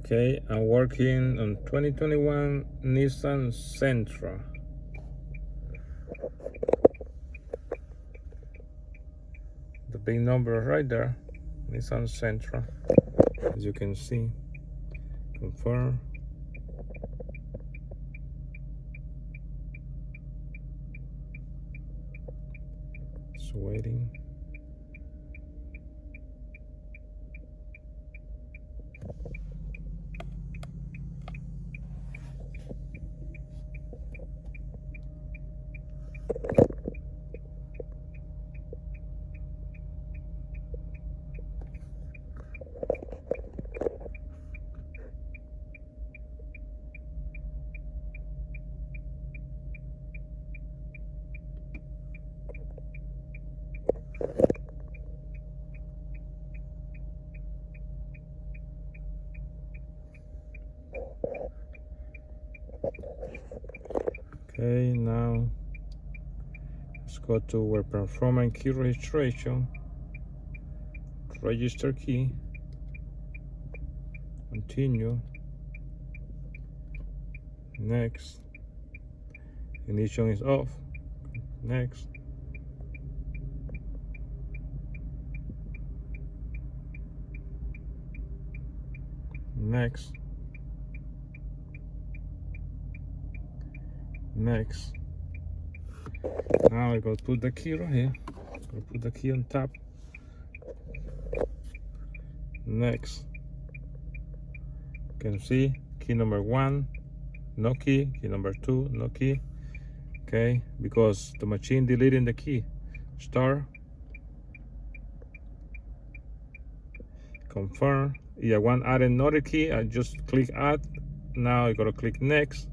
Okay, I'm working on 2021 Nissan Sentra. The big number right there, Nissan Sentra, as you can see. Confirm. It's waiting. Okay, now let's go to where performing key registration, register key, continue, next, ignition is off, next, next, next. Now I go put the key right here. Go put the key on top. Next. You can see key number 1, no key. Key number 2, no key. Okay, because the machine deleting the key. Start. Confirm. If I want to add another key, I just click add. Now I gotta click next.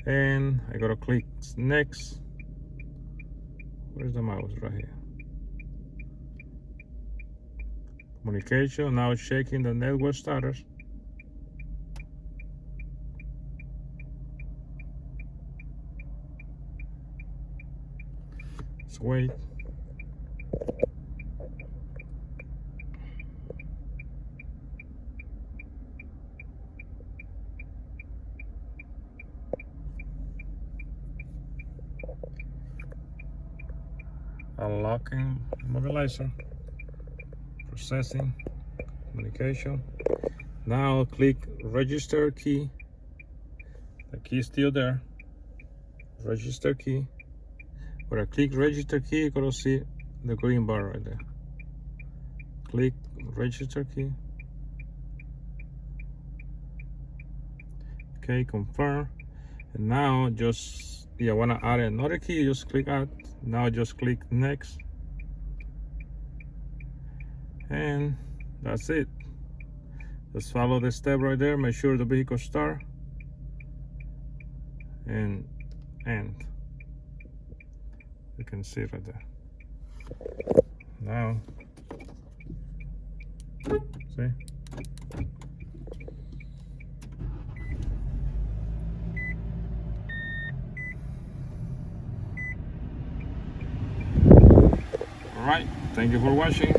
And I gotta click next. Where's the mouse? Right here. Communication. Now checking the network status. Let's wait. Unlocking mobilizer, processing, communication. Now click register key. The key is still there. Register key. When I click register key, you're gonna see the green bar right there. Click register key. Okay, confirm. And now just, if I wanna add another key, just click add. Now just click next. And that's it. Just follow the step right there. Make sure the vehicle start. And end. You can see right there. Now, see? All right, thank you for watching.